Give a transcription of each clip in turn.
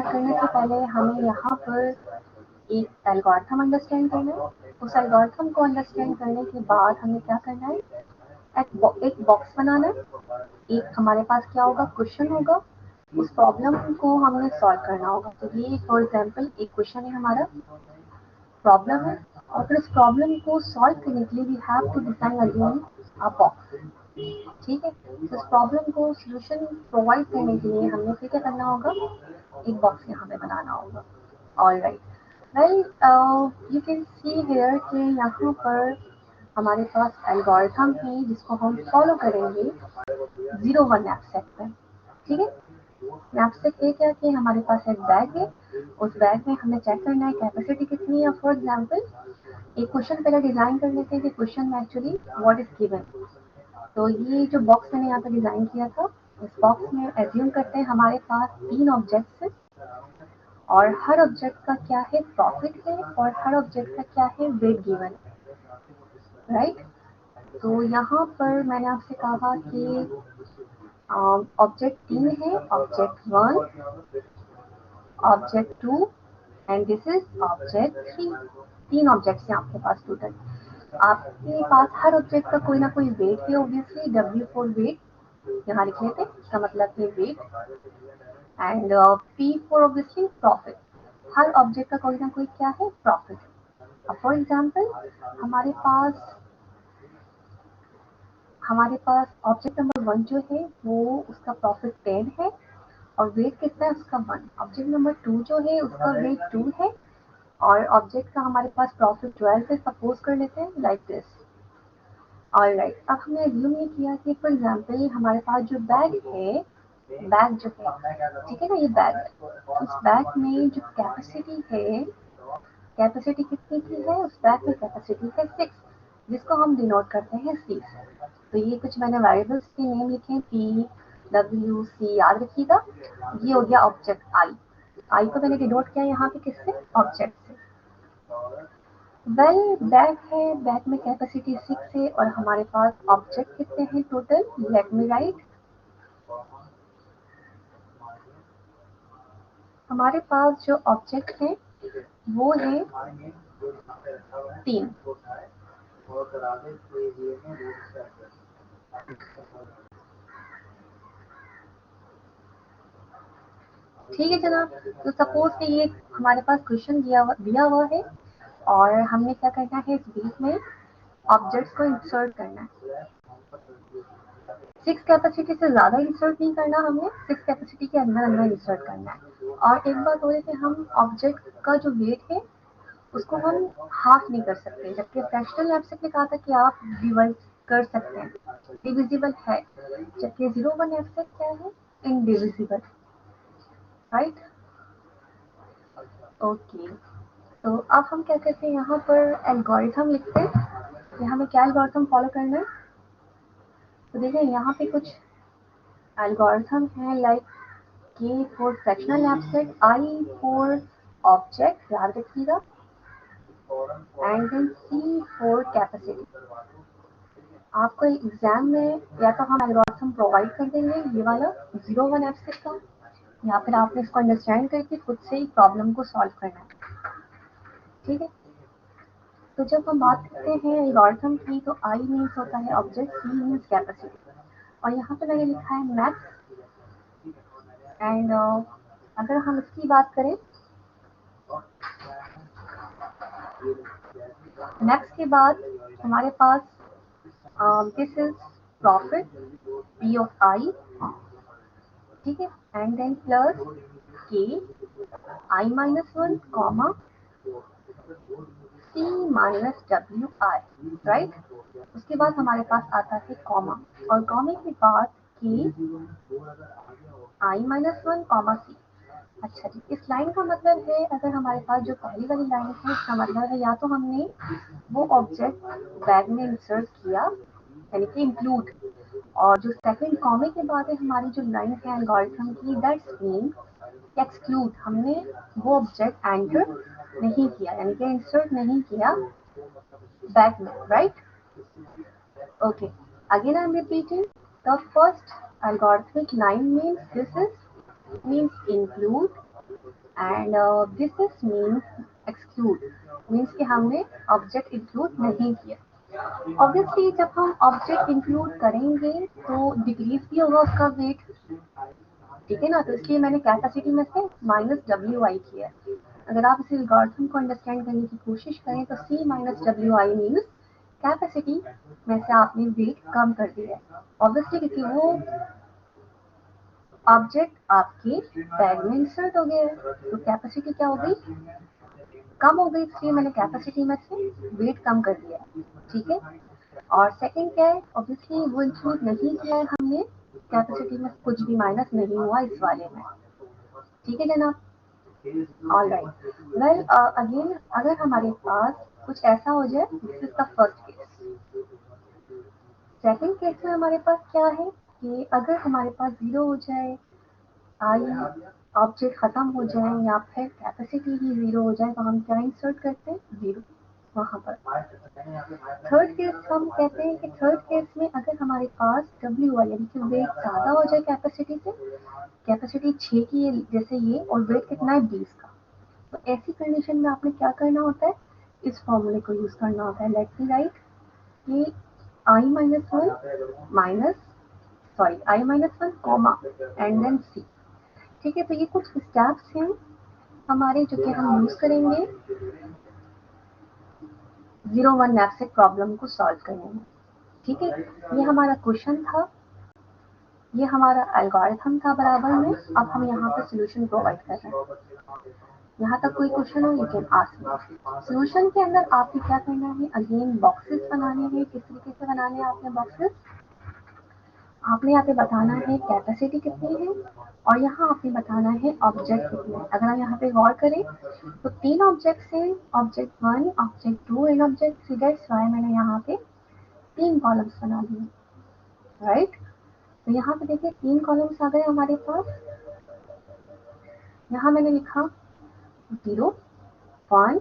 करने से पहले हमें यहाँ पर एक एल्गोरिथम अंडरस्टैंड करना है। उस एल्गोरिथम को अंडरस्टैंड करने के बाद हमें क्या करना है, एक बॉक्स बनाना है। एक हमारे पास क्या होगा, क्वेश्चन होगा, उस प्रॉब्लम को हमने सॉल्व करना होगा। तो ये फॉर एग्जांपल एक क्वेश्चन है, हमारा प्रॉब्लम है, और फिर उस प्रॉब्लम को सॉल्व करने के लिए we have to design again a box. ठीक है, तो इस प्रॉब्लम को सोल्यूशन प्रोवाइड करने के लिए हमने फिर क्या करना होगा, एक बॉक्स यहाँ पे बनाना होगा। All right, well you can see here कि यहाँ पर हमारे पास एल्गोरिथम है जिसको हम फॉलो करेंगे 01 एब्स्ट्रैक्ट पर। ठीक है, एब्स्ट्रैक्ट ये क्या कि हमारे पास एक बैग है, उस बैग में हमें चेक करना है कैपेसिटी कितनी है। फॉर एग्जांपल एक क्वेश्चन पहले डिजाइन कर लेते हैं कि क्वेश्चन में एक्चुअली व्हाट इज गिवन। तो ये जो बॉक्स मैंने यहाँ पे डिजाइन किया था, इस बॉक्स में एज्यूम करते हैं हमारे पास 3 ऑब्जेक्ट्स हैं, और हर ऑब्जेक्ट का क्या है, प्रॉफिट है, और हर ऑब्जेक्ट का क्या है, वेट गिवन है। राइट, तो यहाँ पर मैंने आपसे कहा कि ऑब्जेक्ट 3 है, object 1, object 2 and this is object 3। 3 objects हैं आपके पास टोटल। आपके पास हर ऑब्जेक्ट का कोई ना कोई वेट है, ऑब्वियसली W4 वेट यहाँ लिख लेते हैं, इसका मतलब है weight, and P4 obviously profit. हर ऑब्जेक्ट का कोई ना कोई क्या है, प्रॉफिट। अब फॉर एग्जांपल हमारे पास ऑब्जेक्ट नंबर 1 जो है वो उसका प्रॉफिट 10 है और वेट कितना है उसका 1। ऑब्जेक्ट नंबर 2 जो है उसका वेट 2 है और ऑब्जेक्ट का हमारे पास प्रॉफिट 12 है, सपोज कर लेते हैं लाइक दिस। ऑलराइट, अब हमने एज्यूम ये किया कि फॉर एग्जांपल हमारे पास जो बैग है, बैग जो है, ठीक है ना, ये बैग है, उस बैग में जो कैपेसिटी है, कैपेसिटी कितनी की है, उस बैग में कैपेसिटी है 6, जिसको हम डिनोट करते हैं C से। तो ये कुछ मैंने वेरिएबल्स के नेम लिखे, P W C, याद रखिएगा। ये हो गया ऑब्जेक्ट आई को मैंने डिनोट किया यहाँ पे किससे, ऑब्जेक्ट से। वेल बैग है, बैग में कैपेसिटी 6 है और हमारे पास ऑब्जेक्ट कितने हैं टोटल, लेट मी राइट। हमारे पास जो ऑब्जेक्ट है वो है 3। ठीक है जनाब, तो सपोज कि ये हमारे पास क्वेश्चन दिया हुआ है और हमने क्या करना है, इस बीच में ऑब्जेक्ट्स को इंसर्ट करना है। 6 कैपेसिटी से ज्यादा इंसर्ट नहीं करना, हमने 6 कैपेसिटी के अंदर अंदर इंसर्ट करना है। और एक बात और है कि हम ऑब्जेक्ट का जो वेट है उसको हम हाफ नहीं कर सकते, जबकि फ्रैक्शनल एब्स्ट्रैक्ट ने कहा था कि आप डिवाइड कर सकते हैं, डिविजिबल है, जबकि 01 एब्स्ट्रैक्ट क्या है, इनडिविजिबल। Right, okay. तो अब हम क्या करते हैं, यहाँ पर एल्गोरिथम लिखते हैं कि हमें क्या एल्गोरिथम फॉलो करना है। तो देखिए यहाँ पे कुछ एल्गोरिथम है, like K for fractional abstract, I for object, याद रखिएगा, and then C for capacity. आपको एग्जाम में या तो हम एल्गोरिथम प्रोवाइड कर देंगे ये वाला 01 एब्स्ट्रैक्ट का, या फिर आपने इसको अंडरस्टैंड करके खुद से ही प्रॉब्लम को सॉल्व करना है। ठीक है, तो जब हम बात करते हैं एल्गोरिथम की, तो I मीन्स होता है ऑब्जेक्ट, C मीन्स कैपेसिटी, और यहाँ पे मैंने लिखा है मैक्स। एंड अगर हम इसकी बात करें, मैक्स के बाद हमारे पास this is profit P of I, ठीक है, and then plus K I-1 comma C minus WI, right. उसके बाद हमारे पास आता है कॉमा, और कॉमे के बाद K I-1 कॉमा C। अच्छा जी, इस लाइन का मतलब है, अगर हमारे पास जो पहली वाली लाइन है इसका मतलब है या तो हमने वो ऑब्जेक्ट बैग में इंसर्ट किया यानी कि इंक्लूड, और जो सेकंड कॉमे के बाद है हमारी जो लाइन है एल्गोरिथम की, दैट्स मीन एक्सक्लूड, हमने वो ऑब्जेक्ट एंटर नहीं किया यानी कि इंसर्ट नहीं किया बैग में, right. Okay, again I am repeating, the first algorithmic line means this is means include, and this is means exclude, means कि हमने ऑब्जेक्ट इंक्लूड नहीं किया। ऑब्वियसली जब हम ऑब्जेक्ट इंक्लूड करेंगे तो डिक्रीज भी होगा उसका वेट, ठीक है ना, तो इसलिए मैंने कैपेसिटी में से माइनस डब्ल्यू आई किया है। अगर आप इस एल्गोरिथम को अंडरस्टैंड करने की कोशिश करें तो C minus W I means capacity में से आपने वेट कम कर दिया है, ऑब्वियसली क्योंकि वो ऑब्जेक्ट आपके बैग में इंसर्ट हो गया है, तो कैपेसिटी क्या हो गई, कम हो गई, इसलिए मैंने कैपेसिटी में से वेट कम कर दिया है, ठीक है। और सेकंड क्या है, ऑब्वियसली वो इंक्लूड नहीं किया है हमने, कैपेसिटी में कुछ भी माइनस नहीं हुआ इस वाले में, ठीक है जनाब। ऑल राइट, वेल अगेन अगर हमारे पास कुछ ऐसा हो जाए, this is the first case. Second case में हमारे पास क्या है कि अगर हमारे पास जीरो हो जाए, आई ऑब्जेक्ट खत्म हो जाए या फिर कैपेसिटी ही जीरो हो जाए, तो हम क्या इंसर्ट करते हैं, जीरो वहां पर। थर्ड केस हम कहते हैं कि थर्ड केस में अगर हमारे पास डब्ल्यू आई यानी कि वेट ज्यादा हो जाए कैपेसिटी से, कैपेसिटी 6 की है जैसे ये, और वेट कितना है 20 का, तो ऐसी कंडीशन में आपने क्या करना होता है, इस फॉर्मूले को यूज करना होता है। लेट मी राइट कि I minus one minus sorry I minus one comma and then C, ठीक है। तो ये कुछ स्टेप्स हैं हमारे जो कि हम यूज करेंगे 01 मैप्स प्रॉब्लम को सॉल्व करने में, ठीक है। ये हमारा क्वेश्चन था, ये हमारा एल्गोरिथम था बराबर में। अब हम यहाँ पे सोल्यूशन प्रोवाइड कर रहे हैं। यहाँ तक कोई क्वेश्चन हो you can ask me. Solution के अंदर आपको क्या करना है, अगेन बॉक्सेस बनाने हैं। किस तरीके से बनाने हैं आपने बॉक्सेस, आपने यहाँ पे बताना है कैपेसिटी कितनी है और यहाँ आपने बताना है ऑब्जेक्ट कितने हैं। अगर हम यहाँ पे गौर करें तो 3 ऑब्जेक्ट्स हैं, object 1, object 2 and object 3, that's why मैंने यहाँ पे 3 कॉलम्स बना दिए, राइट। तो यहाँ पे देखिए 3 कॉलम्स आ गए हमारे पास। यहाँ मैंने लिखा 0, 1,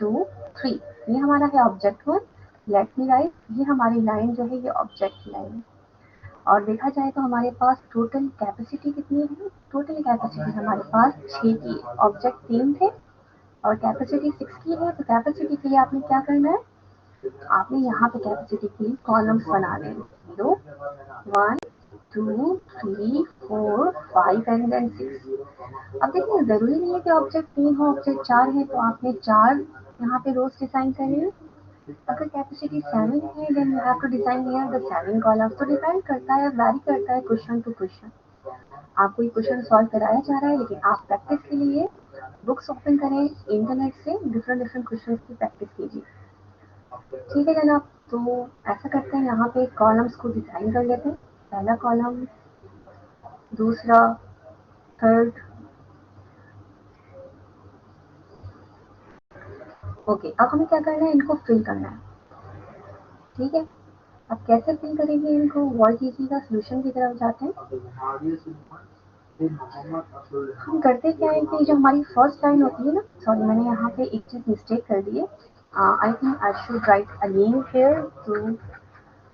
2, 3, ये हमारा है ऑब्जेक्ट 1। लेट मी राइट, ये हमारी लाइन जो है ये ऑब्जेक्ट लाइन है। और देखा जाए तो हमारे पास टोटल कैपेसिटी कितनी है, टोटल कैपेसिटी हमारे पास 6 की है, ऑब्जेक्ट 3 थे और कैपेसिटी 6 की है। तो कैपेसिटी के लिए आपने क्या करना है, आपने यहाँ पे कैपेसिटी के लिए कॉलम्स बना दें, 0, 1, 2, 3, 4, 5 एंड देन 6। अब देखिए जरूरी नहीं है कि ऑब्जेक्ट 3 हो, ऑब्जेक्ट 4 है तो आपने 4 यहाँ पे रोज डिजाइन करनी है। अगर कैपेसिटी 7 है then you have to design here the 7 columns. तो डिपेंड करता है, वैरी करता है क्वेश्चन टू क्वेश्चन। आपको ये क्वेश्चन सॉल्व कराया जा रहा है, लेकिन आप प्रैक्टिस के लिए बुक्स ओपन करें, इंटरनेट से डिफरेंट डिफरेंट क्वेश्चन की प्रैक्टिस कीजिए, ठीक है जनाब। तो ऐसा करते हैं, यहाँ पे कॉलम्स को डिजाइन कर लेते हैं, पहला कॉलम, दूसरा, थर्ड, ओके। अब हमें क्या करना है, इनको फिल करना है, ठीक है। अब कैसे फिल करेंगे इनको, गौर कीजिएगा, सोल्यूशन की तरफ जाते हैं। हम करते क्या है कि जो हमारी फर्स्ट लाइन होती है ना, सॉरी मैंने यहाँ पे एक चीज मिस्टेक कर दी है, I think I should write again here. तो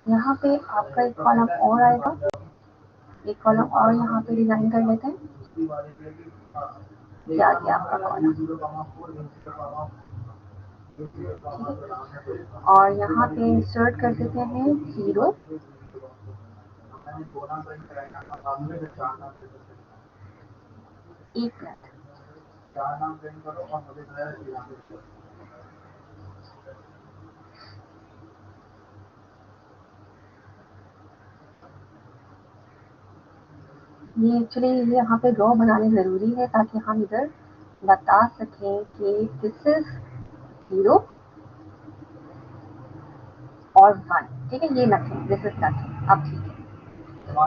यहाँ पे आपका एक कॉलम और आएगा, एक कॉलम और यहाँ पे डिजाइन कर लेते हैं। ये आ गया आपका कॉलम, और यहाँ पे इंसर्ट कर देते हैं 0, 1 मिनट। ये एक्चुअली ये यहाँ पे ड्रॉ बनाने जरूरी है ताकि हम इधर बता सकें कि दिस इज 0 और 1, ठीक है। ये नथिंग, दिस इज नथिंग। अब ठीक है,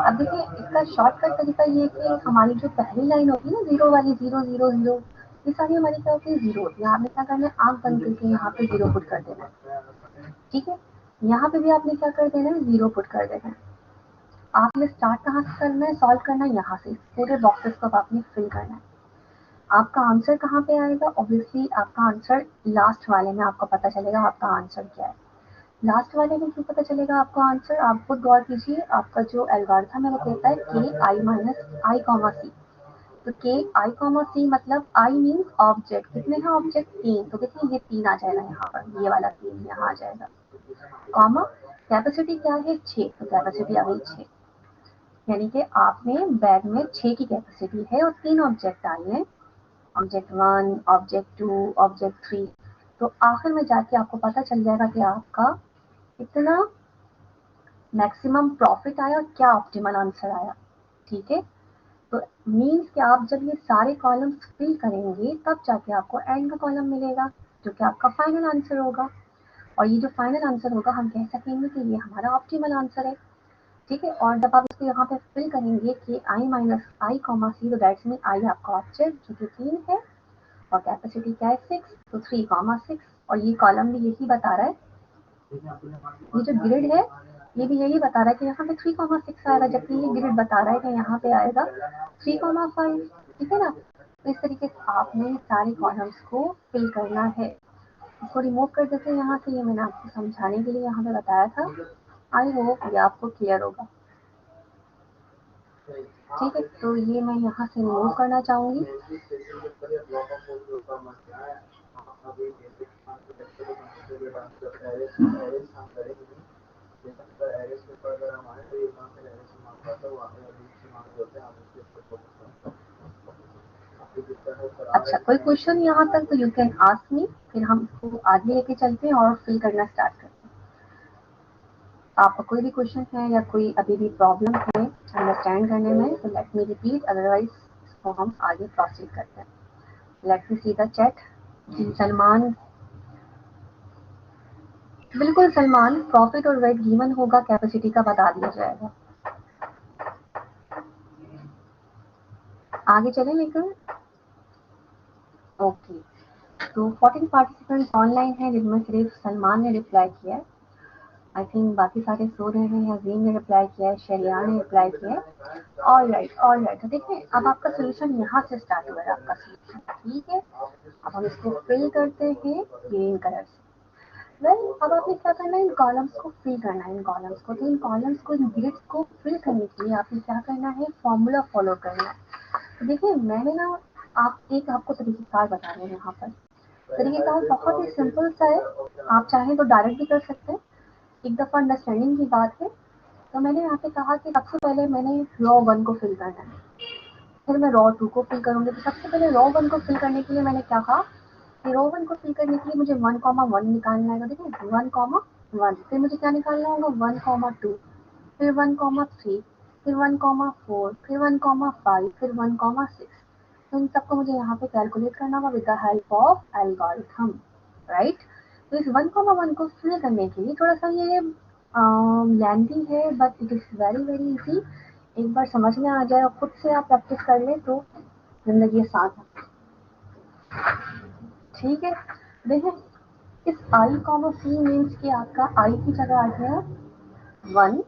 अब देखिए इसका शॉर्टकट तरीका ये है कि हमारी जो पहली लाइन होती है ना, 0 वाली, 0 0 0, ये सारी हमारी क्या होती है, 0 होती है। आपने क्या करना है, आंख बंद करके यहाँ पे 0 पुट कर देना है, ठीक है। यहाँ पे भी आपने क्या कर देना है, 0 पुट कर देना है। आपने स्टार्ट कहाँ से करना है, सॉल्व करना है यहाँ से, पूरे बॉक्सेस को आपने फिल करना है। आपका आंसर कहाँ पे आएगा, ऑब्वियसली आपका आंसर लास्ट वाले में आपको पता चलेगा आपका आंसर क्या है। लास्ट वाले में क्यों पता चलेगा आपका आंसर, आप खुद गौर कीजिए, आपका जो एल्गोरिथम है वो कहता है के आई माइनस आई कॉमा सी। तो के आई कॉमा सी मतलब आई मीन्स ऑब्जेक्ट, कितने हैं ऑब्जेक्ट 3, तो देखिए ये 3 आ जाएगा यहाँ पर, ये वाला 3 यहाँ आ जाएगा, कॉमा कैपेसिटी क्या है 6, तो कैपेसिटी आ गई 6, यानी कि आपने बैग में 6 की कैपेसिटी है और 3 ऑब्जेक्ट आए हैं, ऑब्जेक्ट 1, ऑब्जेक्ट 2, ऑब्जेक्ट 3, तो आखिर में जाके आपको पता चल जाएगा कि आपका कितना मैक्सिमम प्रॉफिट आया और क्या ऑप्टिमल आंसर आया। ठीक है, तो मीन्स कि आप जब ये सारे कॉलम्स फिल करेंगे तब जाके आपको एंड का कॉलम मिलेगा जो कि आपका फाइनल आंसर होगा, और ये जो फाइनल आंसर होगा हम कह सकेंगे कि ये हमारा ऑप्टिमल आंसर है। ठीक है, और जब आप इसको यहाँ पे फिल करेंगे कि आई माइनस आई कॉमा सी, तो दैट्स मीन आई आपका ऑब्जेक्ट जो कि 3 है और कैपेसिटी क्या है 6, तो 3 कॉमा 6, और ये कॉलम भी यही बता रहा है, ये जो ग्रिड है ये भी यही बता रहा है कि यहाँ पे 3,6 आएगा, जबकि ये ग्रिड बता रहा है कि यहाँ पे आएगा 3,5। ठीक है ना, तो इस तरीके से आपने सारे कॉलम्स को फिल करना है। इसको रिमूव कर देते हैं यहाँ से, ये मैंने आपको समझाने के लिए यहाँ पे बताया था। आई होप ये आपको क्लियर होगा। ठीक है, तो ये मैं यहाँ से रिमूव करना चाहूंगी। अच्छा, कोई क्वेश्चन यहाँ तक तो यू कैन आस्क मी, फिर हम इसको आगे लेके चलते हैं और फिल करना स्टार्ट करते हैं। आपका कोई भी क्वेश्चन है या कोई अभी भी प्रॉब्लम है अंडरस्टैंड करने में, तो लेट मी रिपीट, अदरवाइज इसको हम आगे प्रोसीड करते हैं। Let me see the chat. जी सलमान, बिल्कुल सलमान, प्रॉफिट और वेट गिवन होगा, कैपेसिटी का बता दिया जाएगा। आगे चलें लेकर। ओके, तो 14 पार्टिसिपेंट्स ऑनलाइन हैं जिनमें सिर्फ सलमान ने रिप्लाई किया है। आई थिंक बाकी सारे सो रहे हैं। अजीम ने रिप्लाई किया है, शरिया ने रिप्लाई किया है। ऑल राइट, तो देखिए अब आपका सोल्यूशन यहाँ से स्टार्ट हुआ है, आपका सोल्यूशन। ठीक है, अब हम इसको फिल करते हैं ग्रीन कलर से। वेल, अब आपने क्या करना है, इन कॉलम्स को फिल करना है, इन कॉलम्स को, तो इन कॉलम्स को, इन ग्रिड्स को फिल करने के लिए आपने क्या करना है, फॉर्मूला फॉलो करना है। तो देखिए मैंने ना आपको तरीकेकार बता रहे हैं यहाँ पर। तरीकेकार बहुत ही सिंपल सा है, आप चाहें तो डायरेक्ट भी कर सकते हैं, एक दफा अंडरस्टैंडिंग की बात है। तो मैंने यहाँ पे कहा कि सबसे पहले मैंने रॉ 1 को फिल करना है, फिर मैं रॉ 2 को फिल करूंगी। तो सबसे पहले रॉ 1 को फिल करने के लिए मैंने क्या कहा कि रॉ 1 को फिल करने के लिए मुझे 1,1 निकालना है। तो देखिए 1,1, फिर मुझे क्या निकालना होगा 1,2, फिर 1,3, फिर 1,4, फिर 1,5, फिर 1,6। तो इन सबको मुझे यहाँ पे कैलकुलेट करना होगा with the help of algorithm, right. तो इस 1,1 को फिल करने के लिए थोड़ा सा ये लेंथी है, but it is very very easy. एक बार समझ में आ जाए और खुद से आप प्रैक्टिस कर लें तो जिंदगी आसान है। ठीक है, देखिए इस आई कॉमा सी मीन्स कि आपका आई की जगह आ गया 1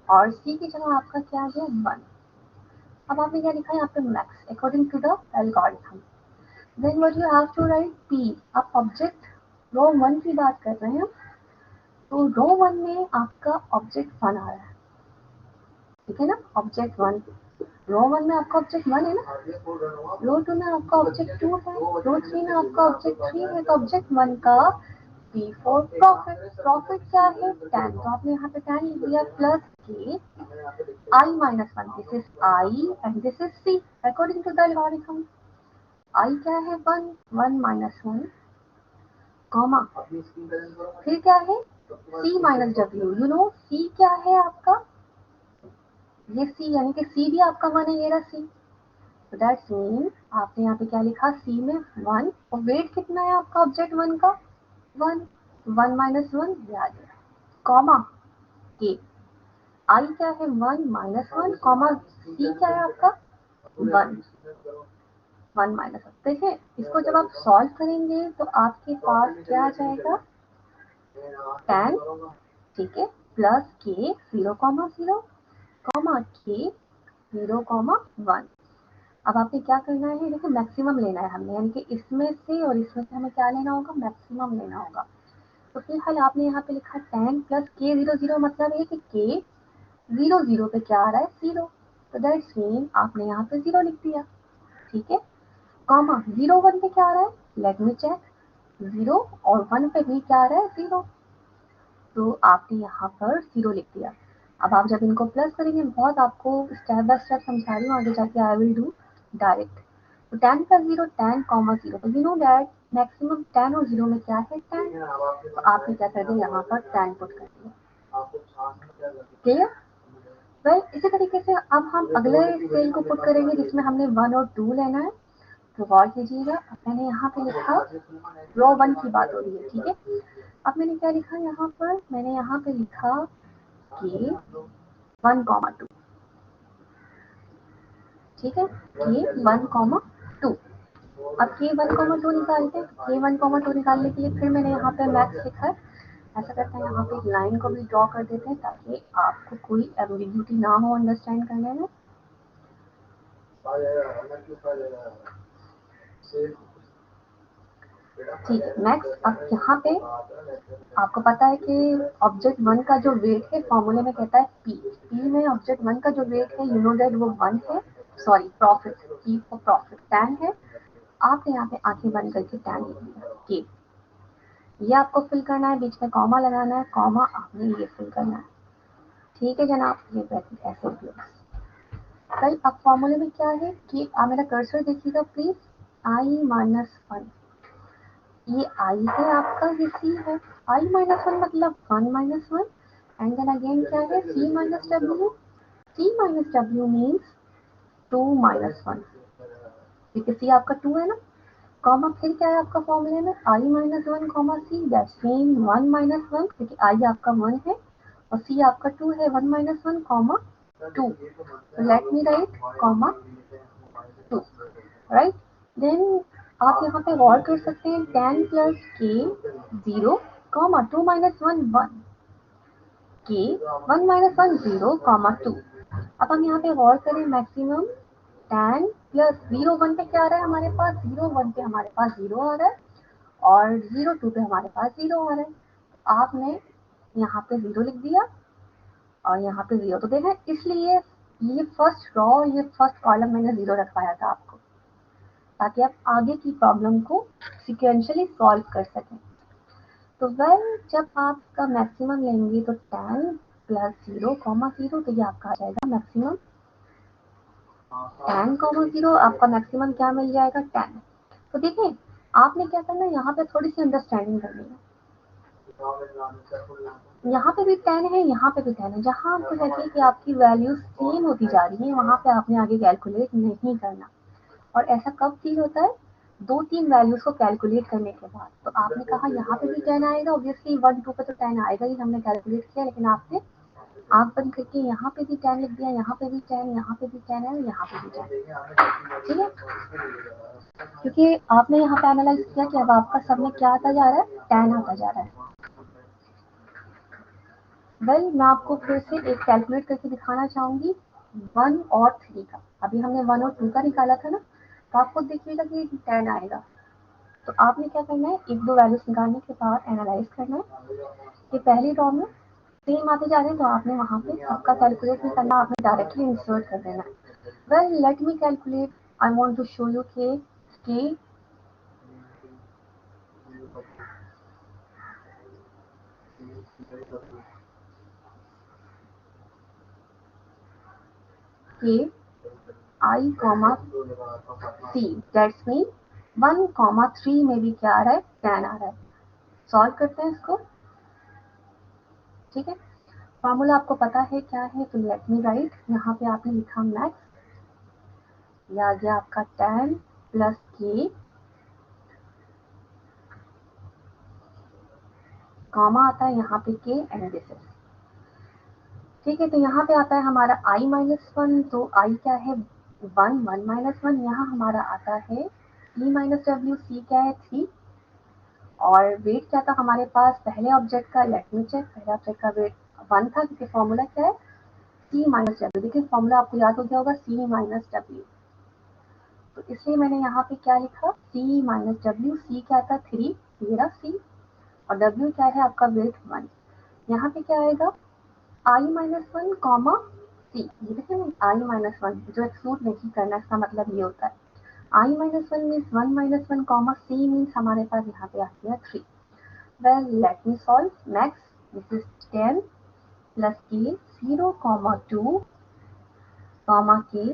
और सी की जगह आपका क्या आ गया 1। अब आपने क्या लिखा है यहाँ पे max according to the algorithm. Then what you have to write P. आप ऑब्जेक्ट रो 1 की बात कर रहे हैं, तो रो 1 में आपका ऑब्जेक्ट 1 आ रहा है, ठीक है ना, ऑब्जेक्ट 1। रो 1 में आपका ऑब्जेक्ट 1 है ना, रो 2 में आपका ऑब्जेक्ट 2 है, रो 3 में आपका ऑब्जेक्ट 3 है। तो ऑब्जेक्ट 1 का पी फॉर प्रॉफिट, प्रॉफिट क्या है 10, तो आपने यहाँ पे 10 लिख दिया, plus K I minus 1, this is I and this is C according to the algorithm. I क्या है 1, 1 माइनस 1, कॉमा फिर क्या है सी माइनस डब्ल्यू। यू नो सी क्या है आपका, ये सी, यानी कि सी भी आपका 1 है, ये रहा सी। तो दैट्स मीन आपने यहाँ पे क्या लिखा, सी में 1, और वेट कितना है आपका ऑब्जेक्ट 1 का 1, 1 माइनस 1 ये आ गया, कॉमा के आई क्या है 1 माइनस 1, कॉमा सी क्या है आपका 1, 1 माइनस 1। देखिए इसको जब आप सॉल्व करेंगे तो आपके पास क्या आ जाएगा 10, ठीक है, प्लस के 0,0, कॉमा के 0,1। अब आपने क्या करना है, देखो मैक्सिमम लेना है हमने, यानी कि इसमें से और इसमें से हमें क्या लेना होगा, मैक्सिमम लेना होगा। तो फिलहाल आपने यहाँ पे लिखा 10 प्लस के 0,0, मतलब है कि के 0,0 पे क्या आ रहा है 0, तो दैट्स मीन आपने यहाँ पे 0 लिख दिया। ठीक है, कॉमा 0 1 पे क्या आ रहा है, लेट मी चेक, 0 और 1 पे भी क्या आ रहा है, 0, तो आपने यहाँ पर 0 लिख दिया। अब आप जब इनको प्लस करेंगे, बहुत आपको स्टेप बाय स्टेप समझा रही हूँ, आगे जाके आई विल डू डायरेक्ट। तो 10 प्लस 0 10 कॉमा 0, तो यू नो दैट मैक्सिमम 10 और 0 में क्या है, 10, तो आपने क्या कर दिया, यहाँ पर 10 पुट कर दिया। क्लियर? वेल इसी तरीके से अब हम अगले सेल को पुट करेंगे जिसमें हमने 1 और 2 लेना है। तो गौर कीजिएगा, अब मैंने यहाँ पे लिखा, रो 1 की बात हो रही है, ठीक है। अब मैंने क्या लिखा यहाँ पर, मैंने यहाँ पे लिखा कि 1 कॉमा 2, ठीक है, के 1 कॉमा 2। अब के 1 कॉमा 2 निकालते हैं, के 1 कॉमा 2 निकालने के लिए फिर मैंने यहाँ पे मैक्स लिखा है। ऐसा करते हैं, यहाँ पे एक लाइन को भी ड्रॉ कर देते हैं ताकि आपको कोई एम्बिग्यूटी ना हो अंडरस्टैंड करने में। ठीक है, नेक्स्ट अब यहाँ पे आपको पता है कि ऑब्जेक्ट 1 का जो वेट है फॉर्मूले में कहता है पी, पी में ऑब्जेक्ट 1 का जो वेट है यू नो दैट वो 1 है, sorry profit, P for profit 10 है। आपने यहाँ पे आंखें बंद करके 10 लिख दिया, के ये आपको फिल करना है, बीच में कॉमा लगाना है, कॉमा आपने ये फिल करना है, ठीक है जनाब, ये ऐसे भी कल। अब फॉर्मूले में क्या है कि आप मेरा कर्सर देखिएगा प्लीज, आई माइनस 1, ये आई है आपका, ये सी है, आई माइनस 1 मतलब 1 माइनस 1, एंड देन अगेन क्या है, सी माइनस डब्ल्यू, सी माइनस डब्ल्यू मीन्स 2 माइनस 1, क्योंकि सी आपका 2 है ना, कॉमा फिर क्या है आपका फॉर्मूले में, I minus 1 comma C, that's mean 1 minus 1, क्योंकि आई आपका 1 है और सी आपका 2 है, 1 minus 1 comma 2, let me write comma 2, right. Then आप यहाँ पे गौर कर सकते हैं, 10 प्लस के 0 कॉमा 2 माइनस 1 1, के 1 माइनस 1 0 कॉमा 2। अब हम यहाँ पे गौर करें, मैक्सिमम 10 प्लस 0 1 पे क्या आ रहा है हमारे पास, 0 1 पे हमारे पास 0 आ रहा है और 0 2 पे हमारे पास 0 आ रहा है। तो आपने यहाँ पे 0 लिख दिया और यहाँ पे 0, तो देखा, इसलिए ये फर्स्ट रो, ये फर्स्ट कॉलम मैंने 0 रखवाया था आपको, ताकि आप आगे की प्रॉब्लम को सिक्वेंशियली सॉल्व कर सकें। तो वेल जब आपका मैक्सिमम लेंगे तो 10 प्लस 0 कॉमा 0, तो ये आपका आ जाएगा मैक्सिमम 10 कॉमा 0, आपका मैक्सिमम क्या मिल जाएगा, 10। तो देखिए आपने क्या करना है, यहाँ पे थोड़ी सी अंडरस्टैंडिंग करनी है, यहाँ पे भी 10 है, यहाँ पे भी 10 है, जहाँ आपको लगे कि आपकी वैल्यू सेम होती जा रही है वहाँ पे आपने आगे कैलकुलेट नहीं करना। और ऐसा कब फील होता है, 2-3 वैल्यूज को कैलकुलेट करने के बाद। तो आपने कहा यहाँ पे भी 10 आएगा, ऑब्वियसली 1 2 पे तो 10 आएगा ही, हमने कैलकुलेट किया, लेकिन आपने आंख बंद करके यहाँ पे भी 10 लिख दिया, यहाँ पे भी 10, यहाँ पे भी 10 है, यहाँ पे भी 10, ठीक है, क्योंकि आपने यहाँ पे एनालाइज किया कि अब आपका सब में क्या आता जा रहा है, 10 आता जा रहा है। वेल मैं आपको फिर से एक कैलकुलेट करके दिखाना चाहूंगी 1 और 3 का। अभी हमने 1 और 2 का निकाला था ना, तो आप खुद देखिएगा कि 10 आएगा। तो आपने क्या करना है, एक दो वैल्यूज निकालने के बाद एनालाइज करना है कि पहली रो में सेम आते जा रहे हैं, तो आपने वहाँ पे सबका कैलकुलेट नहीं करना, आपने डायरेक्टली इंसर्ट कर देना है। Well let me calculate, I want to show you K I comma C, that's mean 1 comma 3 में भी क्या आ रहा है, 10 आ रहा है। सॉल्व करते हैं इसको, ठीक है। फॉर्मूला आपको पता है क्या है, तो लेट मी राइट, यहाँ पे आपने लिखा मैक्स, ये आ गया आपका 10 प्लस के, कॉमा आता है यहाँ पे के एंड दिस इज, ठीक है। तो यहाँ पे आता है हमारा i माइनस 1, तो i क्या है 1, 1 माइनस 1, यहाँ हमारा आता है e माइनस डब्ल्यू, सी क्या है 3, और वेट क्या था हमारे पास पहले ऑब्जेक्ट का, लेट मी चेक, पहले ऑब्जेक्ट का वेट 1 था, क्योंकि फॉर्मूला क्या है c माइनस डब्ल्यू, देखिए फॉर्मूला आपको याद हो गया होगा c माइनस डब्ल्यू, तो इसलिए मैंने यहाँ पे क्या लिखा, c माइनस डब्ल्यू, सी क्या था 3, ये रहा c, और w क्या है आपका वेट 1, यहाँ पे क्या आएगा आई माइनस 1 कॉमा सी, ये देखिए आई माइनस 1 जो एक्सक्लूड नहीं करना, इसका मतलब ये होता है I minus 1 means 1 minus 1 comma C means हमारे पास यहाँ पे आ गया 3. Well, let me solve. Next, this is 10 plus k 0 comma 2 comma k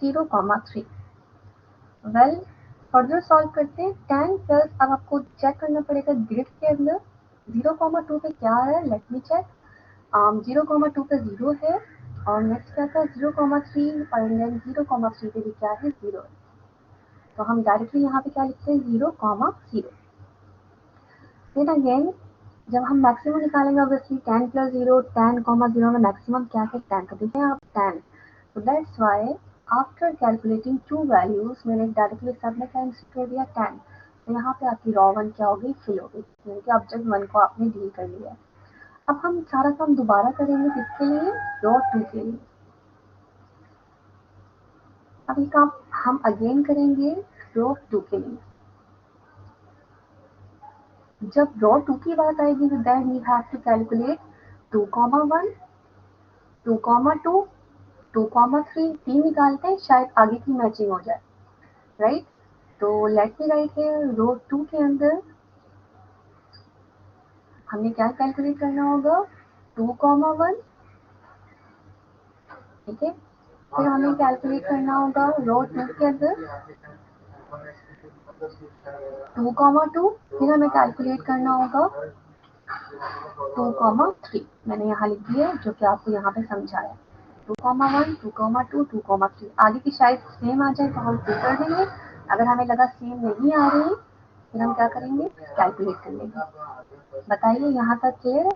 0 comma 3. Well, further solve करते हैं. 10 प्लस, अब आपको चेक करना पड़ेगा ग्रिड के अंदर 0,2 पे क्या है. Let me check. 0,2 पे 0 है और नेक्स्ट क्या था 0,3 और देन 0,3 पे भी क्या है 0 है. तो हम डायरेक्टली यहाँ पे क्या लिखते हैं 0,0. फिर अगेन जब हम मैक्सिमम निकालेंगे ऑब्वियसली 10 प्लस 0 10,0 में मैक्सिमम क्या है 10. तो देखें आप 10. So that's why after calculating two values मैंने डायरेक्टली सब में क्या इंसर्ट कर दिया 10. तो यहाँ पे आपकी रॉ वन क्या हो गई फिल हो गई, यानी कि ऑब्जेक्ट वन को आपने डील कर लिया. अब हम सारा काम दोबारा करेंगे किसके लिए, रॉ टू के लिए. अब ये काम हम अगेन करेंगे रॉ टू के लिए. जब रॉ टू की बात आएगी then we have to calculate 2,1 2,2 2,3 तीन निकालते हैं, शायद आगे की मैचिंग हो जाए, राइट. तो लेट मी राइट हियर रो 2 के अंदर हमें क्या कैलकुलेट करना होगा 2,1. ठीक है. फिर हमें कैलकुलेट करना होगा रो 2 के अंदर 2,2. फिर हमें कैलकुलेट करना होगा 2,3. मैंने यहाँ लिख दिया जो कि आपको यहाँ पे समझाया. 2,1 2,2 2,3. आगे की शायद सेम आ जाए तो हम फिर कर देंगे. अगर हमें लगा सेम नहीं आ रही फिर हम क्या करेंगे कैलकुलेट कर लेंगे. बताइए यहाँ तक क्लियर है.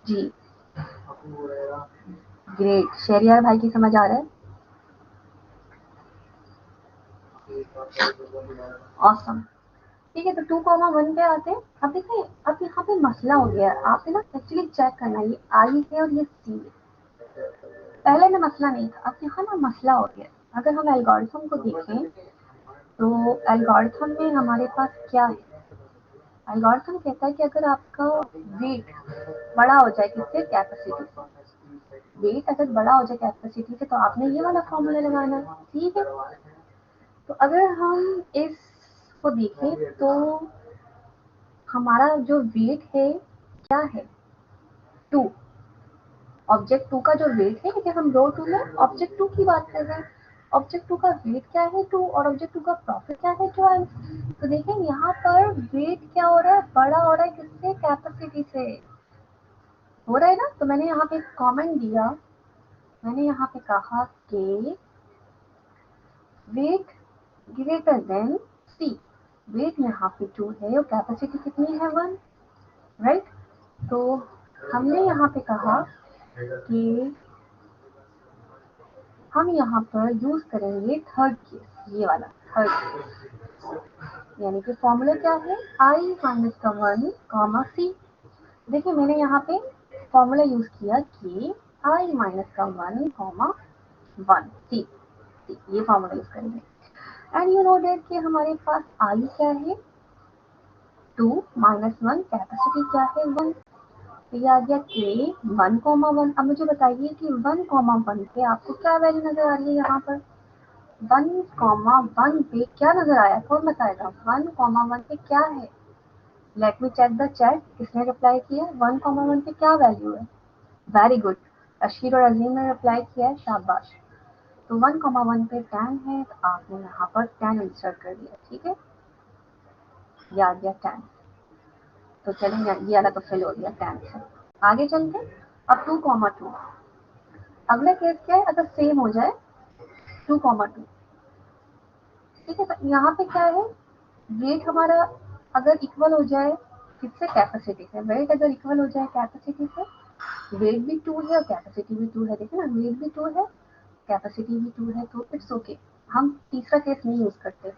जी ग्रेट. शहरियार भाई की समझ आ रहा है. ऑसम. ठीक है. तो 2,1 पे आते हैं. अब देखिए अब यहाँ पे मसला हो गया है. आपने ना एक्चुअली चेक करना है ये आई है और ये सी है. पहले में मसला नहीं था, अब यहाँ ना मसला हो गया. अगर हम एल्गोरिथम को देखें तो एल्गोरिथम में हमारे पास क्या है. एल्गोरिथम कहता है कि अगर आपका वेट बड़ा हो जाए किससे कैपेसिटी से. वेट अगर बड़ा हो जाए कैपेसिटी से तो आपने ये वाला फॉर्मूला लगाना है. ठीक है. तो अगर हम इसको देखें तो हमारा जो वेट है क्या है 2. ऑब्जेक्ट 2 का जो वेट है, क्योंकि हम रो 2 में ऑब्जेक्ट 2 की बात कर रहे हैं. ऑब्जेक्ट 2 का वेट क्या है 2 और ऑब्जेक्ट 2 का प्रॉफिट क्या है 12. तो देखें यहाँ पर वेट क्या हो रहा है बड़ा हो रहा है किससे कैपेसिटी से हो रहा है ना. तो मैंने यहाँ पे कमेंट दिया. मैंने यहाँ पे कहा कि वेट ग्रेटर देन सी. वेट यहाँ पे 2 है और कैपेसिटी कितनी है 1, राइट. तो हमने यहाँ पे कहा कि हम यहाँ पर यूज करेंगे थर्ड केस, ये वाला थर्ड केस. यानी कि फॉर्मूला क्या है आई माइनस का 1 कॉमा सी. देखिए मैंने यहाँ पे फॉर्मूला यूज किया कि आई माइनस का 1 कॉमा 1 सी. ये फॉर्मूला यूज करेंगे. एंड यू नो डेट कि हमारे पास आई क्या है 2 माइनस 1 कैपेसिटी क्या है 1. तो ये आ गया के 1,1. अब मुझे बताइए कि 1,1 पे आपको क्या वैल्यू नजर आ रही है. यहाँ पर 1,1 पे क्या नजर आया, कौन बताएगा. 1,1 पे क्या है. Let me check the chat. किसने रिप्लाई किया 1,1 पे क्या वैल्यू है. Very good. अशीर और अजीम ने रिप्लाई किया है, शाबाश. तो 1,1 पे 10 है तो आपने यहाँ पर 10 इंसर्ट कर दिया. ठीक है. ये आ गया 10. तो चलिए ये वाला तो फिल हो गया 10 से. आगे चलते. अब 2,2. अगला केस क्या है अगर सेम हो जाए 2,2. ठीक है. तो यहाँ पे क्या है वेट हमारा अगर इक्वल हो जाए किससे कैपेसिटी से. वेट अगर इक्वल हो जाए कैपेसिटी से. वेट भी 2 है और कैपेसिटी भी 2 है. देखिए ना वेट भी 2 है कैपेसिटी भी 2 है तो इट्स ओके. हम तीसरा केस नहीं यूज करते.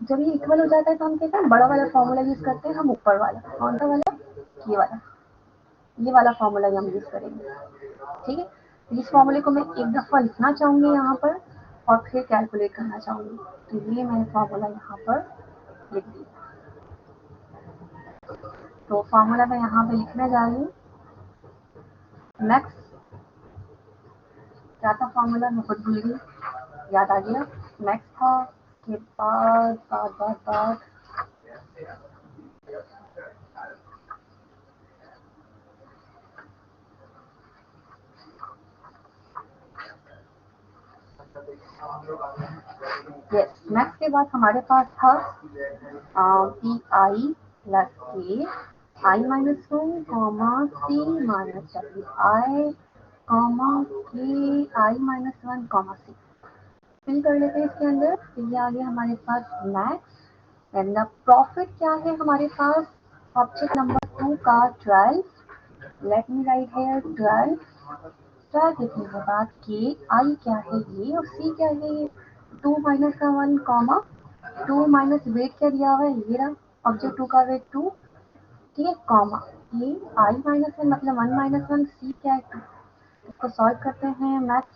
जब ये इक्वल हो जाता है तो हम कहते हैं बड़ा वाला फॉर्मूला यूज करते हैं हम ऊपर वाला. कौन सा वाला ये वाला फॉर्मूला हम यूज करेंगे. ठीक है. इस फॉर्मूले को मैं एक दफा लिखना चाहूंगी यहाँ पर और फिर कैलकुलेट करना चाहूंगी. तो ये मैंने फॉर्मूला यहाँ पर लिख दिया. तो फॉर्मूला मैं यहाँ पे लिखने जा रही हूँ. मैक्स क्या था फॉर्मूला, मैं खुद भूल गई, याद आ गया, मैक्स था के बाद बाद बाद बाद यस, मैक्स के बाद हमारे पास था P I plus K I minus one comma C minus W I comma K I minus one comma C. Fill कर लेते हैं इसके अंदर। तो ये आ गया हमारे पास मैक्स एंड द प्रॉफिट क्या है हमारे पास, ऑब्जेक्ट नंबर 2 का 12, लेट मी राइट हेयर 12। 12 लिखने के बाद के आई क्या है ये और सी क्या है ये, 2 माइनस का 1 कॉमा 2 माइनस वेट क्या दिया हुआ है, ये रहा ऑब्जेक्ट 2 का वेट 2, ठीक है, कॉमा ये आई माइनस वन मतलब 1 माइनस वन, सी क्या है 2। इसको सॉल्व करते हैं, मैक्स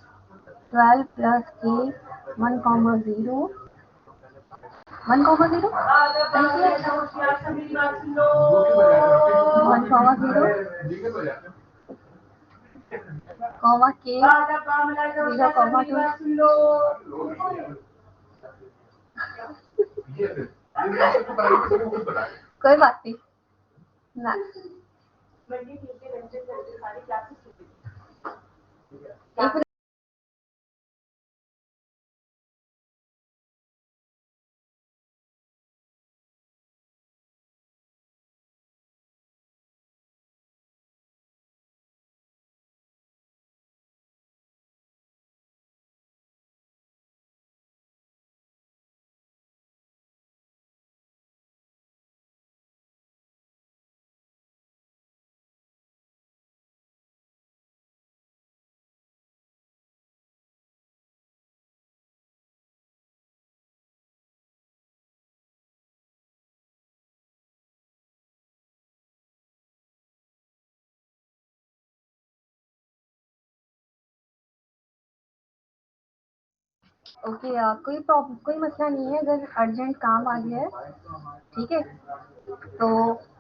12 प्लस के 1 कॉमा 0 1 कॉमा 0 1 कॉमा 0 कॉमा के 0 कॉमा 2। कोई बात नहीं ना, एक ओके, कोई प्रॉब्लम कोई मसला नहीं है, अगर अर्जेंट काम आ गया है ठीक है तो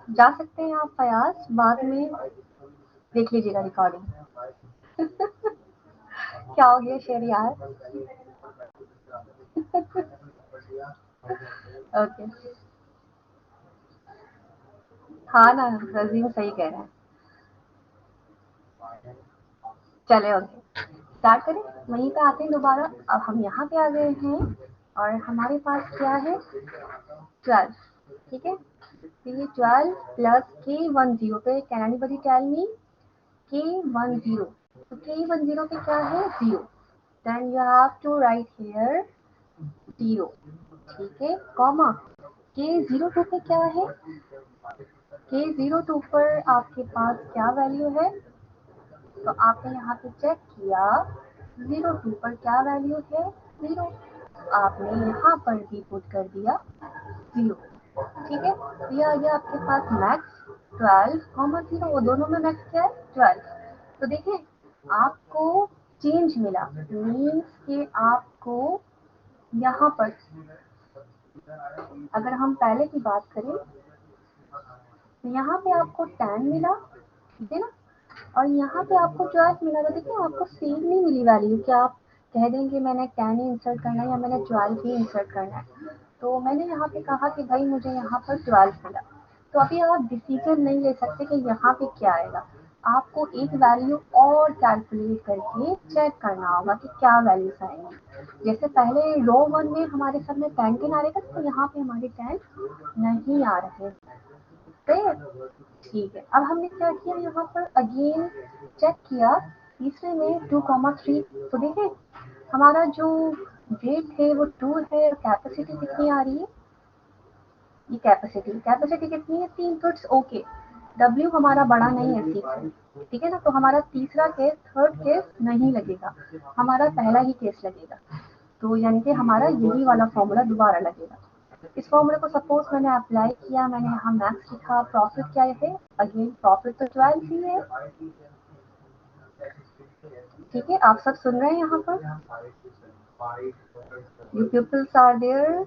जा सकते हैं आप फयाज, बाद में देख लीजिएगा रिकॉर्डिंग। क्या हो गया शेर यार। ओके, हाँ ना, रजीम सही कह रहा है। चले ओके, स्टार्ट करें, वहीं पे आते हैं दोबारा। अब हम यहाँ पे आ गए हैं और हमारे पास क्या है 12, ठीक है, तो ये 12 प्लस के 10 पे, कैन एनीबॉडी टेल मी के 10, तो के 10 पे क्या है 0, then you have to write here 0, ठीक है, कॉमा के 02 पे क्या है, के 02 पर आपके पास क्या वैल्यू है, तो आपने यहाँ पे चेक किया 02 पर क्या वैल्यू है 0, आपने यहाँ पर भी पुट कर दिया 0, ठीक है, ये आ गया आपके पास मैक्स 12, 0, वो दोनों में मैक्स क्या है 12। तो देखिए आपको चेंज मिला, मीन्स के आपको यहाँ पर, अगर हम पहले की बात करें तो यहाँ पे आपको 10 मिला, ठीक है ना, और यहाँ पे आपको 12 मिला, तो देखिए आपको सेम नहीं मिली वैल्यू, क्या आप कह देंगे मैंने 10 ही इंसर्ट करना है या मैंने 12 ही इंसर्ट करना है, तो मैंने यहाँ पे कहा कि भाई मुझे यहाँ पर 12 मिला, तो अभी आप डिसीजन नहीं ले सकते कि यहाँ पे क्या आएगा, आपको एक वैल्यू और कैलकुलेट करके चेक करना होगा कि क्या वैल्यूज आएंगी। जैसे पहले रो 1 में हमारे सामने 10 आ रहे थे, तो यहाँ पे हमारे 10 नहीं आ रहे, ठीक है, अब हमने क्या किया यहाँ पर अगेन चेक किया, तीसरे में 2,3, तो देखिए हमारा जो वेट है वो 2 है, कैपेसिटी कितनी आ रही है, ये कैपेसिटी कितनी है 3, तो इट्स ओके, डब्ल्यू हमारा बड़ा नहीं है 6, ठीक है ना, तो हमारा तीसरा केस थर्ड केस नहीं लगेगा, हमारा पहला ही केस लगेगा, तो यानी कि हमारा यही वाला फॉर्मूला दोबारा लगेगा। इस फॉर्मूले को सपोज मैंने अप्लाई किया, मैंने यहाँ मैक्स लिखा, प्रॉफिट क्या है, अगेन प्रॉफिट तो 12 ही है, ठीक है, आप सब सुन रहे हैं यहाँ पर, you peoples are there,